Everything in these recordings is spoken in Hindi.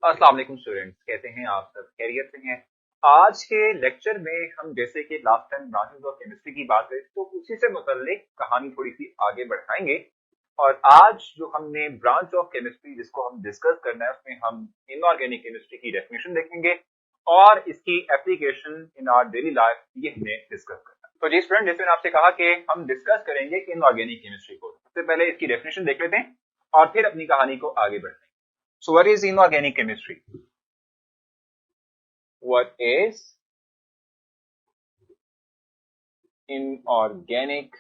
अस्सलाम वालेकुम स्टूडेंट्स, कैसे हैं आप सब? खैरियत से हैं? आज के लेक्चर में हम जैसे कि last time branches of chemistry की बात करी तो उसी से मुतल्लिक कहानी थोड़ी सी आगे बढ़ाएंगे। और आज जो हमने ब्रांच ऑफ केमिस्ट्री जिसको हम डिस्कस करना है उसमें हम इनऑर्गेनिक केमिस्ट्री की डेफिनेशन देखेंगे और इसकी application in our daily life ये हमें डिस्कस करना है। तो जी स्टूडेंट, जैसे मैंने आपसे कहा कि हम डिस्कस करेंगे इनऑर्गेनिक केमिस्ट्री को, सबसे पहले इसकी डेफिनेशन देख लेते हैं और फिर अपनी कहानी को आगे बढ़ाएंगे। So what is inorganic chemistry? What is inorganic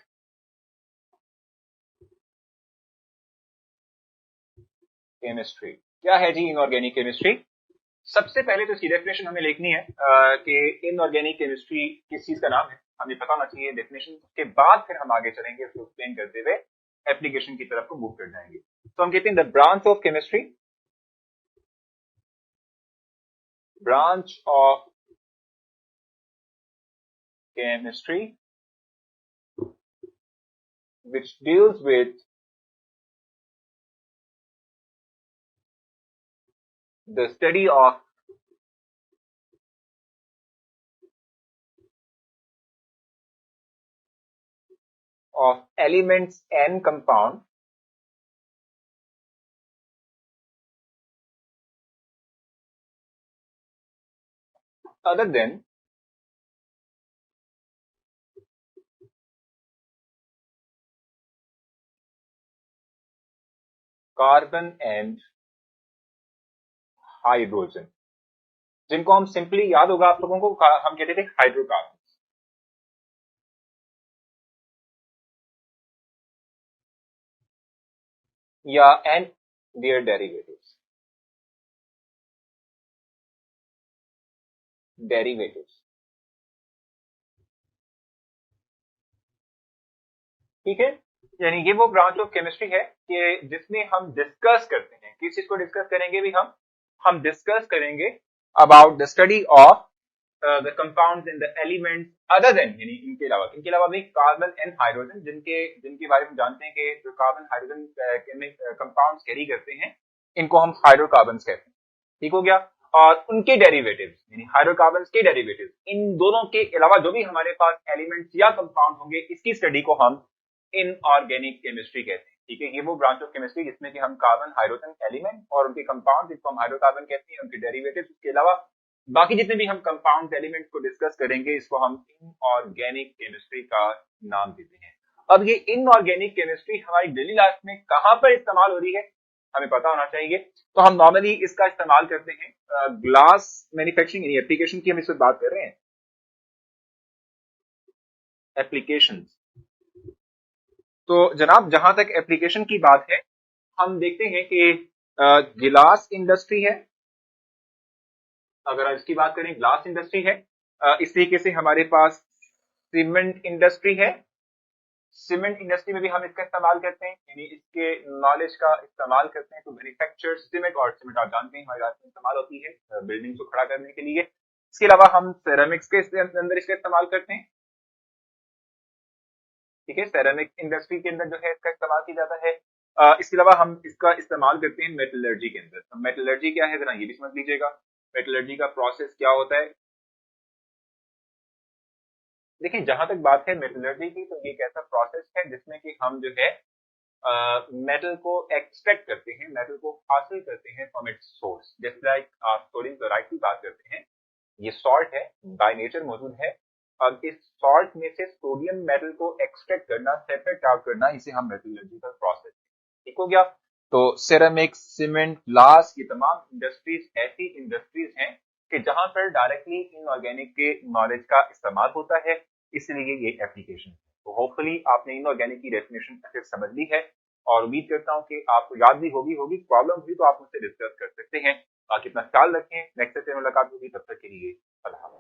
chemistry? क्या है जी inorganic chemistry? सबसे पहले तो इसकी डेफिनेशन हमें लिखनी है कि इनऑर्गेनिक केमिस्ट्री किस चीज का नाम है, हमें पता होना चाहिए। डेफिनेशन के बाद फिर हम आगे चलेंगे, उसको एक्सप्लेन करते हुए एप्लीकेशन की तरफ को मूव कर जाएंगे। तो हम कहते हैं the branch of chemistry, branch of chemistry which deals with the study of elements and compound other than carbon and hydrogen, जिनको हम सिंपली याद होगा आप लोगों को, हम कहते थे हाइड्रोकार्बन या एंड देयर डेरिवेटिव्स। ठीक है, यानी ये वो ब्रांच ऑफ केमिस्ट्री है कि जिसमें हम डिस्कस करते हैं, किस चीज को डिस्कस करेंगे भी हम डिस्कस करेंगे about the study of the compounds in the elements other than, यानी इनके अलावा भी कार्बन एंड हाइड्रोजन, जिनके जिनके बारे में जानते हैं कि जो कार्बन हाइड्रोजन कंपाउंड्स कैरी करते हैं इनको हम हाइड्रोकार्बन्स कहते हैं। ठीक हो गया। और उनके डेरिवेटिव्स यानी हाइड्रोकार्बन्स के डेरिवेटिव्स, इन दोनों के अलावा जो भी हमारे पास एलिमेंट्स या कंपाउंड होंगे, इसकी स्टडी को हम इनऑर्गेनिक केमिस्ट्री कहते हैं। ठीक है, ये वो ब्रांच ऑफ केमिस्ट्री जिसमें कि हम कार्बन हाइड्रोजन एलिमेंट और उनके कंपाउंड जिसको हम हाइड्रोकार्बन कहते हैं, उनके डेरिवेटिव्स, उसके अलावा बाकी जितने भी हम कंपाउंड एलिमेंट्स को डिस्कस करेंगे, इसको हम इनऑर्गेनिक केमिस्ट्री का नाम देते हैं। अब ये इनऑर्गेनिक केमिस्ट्री हमारी डेली लाइफ में कहां पर इस्तेमाल हो रही है हमें पता होना चाहिए। तो हम नॉर्मली इसका इस्तेमाल करते हैं ग्लास मैन्युफैक्चरिंग यानी एप्लीकेशन की हम इस वक्त बात कर रहे हैं, एप्लीकेशन। तो जनाब जहां तक एप्लीकेशन की बात है, हम देखते हैं कि गिलास इंडस्ट्री है। अगर इसकी बात करें, ग्लास इंडस्ट्री है। इस तरीके से हमारे पास सीमेंट इंडस्ट्री है। सीमेंट इंडस्ट्री में भी हम इसका इस्तेमाल करते हैं, यानी इसके नॉलेज का इस्तेमाल करते हैं टू मैन्युफैक्चर सीमेंट। और सीमेंट आप जानते हैं हमारे रात में इस्तेमाल होती है बिल्डिंग को खड़ा करने के लिए। इसके अलावा हम सेरेमिक्स के अंदर इसका इस्तेमाल करते हैं। ठीक है, सेरेमिक इंडस्ट्री के अंदर जो है इसका इस्तेमाल किया जाता है। इसके अलावा हम इसका इस्तेमाल करते हैं मेटलर्जी के अंदर। तो मेटलर्जी क्या है जरा ये भी समझ लीजिएगा, मेटलर्जी का प्रोसेस क्या होता है। देखिए, जहां तक बात है मेटलर्जी की, तो ये एक ऐसा प्रोसेस है जिसमें कि हम जो है मेटल को एक्सट्रैक्ट करते हैं, मेटल को हासिल करते हैं from its source. Just like आप सोडियम क्लोराइड की बात करते हैं, ये सॉल्ट है, बाय नेचर मौजूद है। अब इस सॉल्ट में से सोडियम मेटल को एक्सट्रैक्ट करना, सेपरेट आउट करना, इसे हम मेटलर्जिकल प्रोसेस। ठीक हो गया। तो सेरेमिक, सीमेंट, ग्लास, ये तमाम इंडस्ट्रीज ऐसी इंडस्ट्रीज हैं कि जहां पर डायरेक्टली इनऑर्गेनिक के नॉलेज का इस्तेमाल होता है, इसलिए ये एप्लीकेशन है। तो होपफुली आपने इनऑर्गेनिक की डेफिनेशन अच्छे से समझ ली है और उम्मीद करता हूं कि आपको याद भी होगी प्रॉब्लम हुई तो आप मुझसे डिस्कस कर सकते हैं। बाकी अपना ख्याल रखें, नेक्स्ट से मुलाकात होगी, तब तक के लिए अल्लाह हाफ़िज़।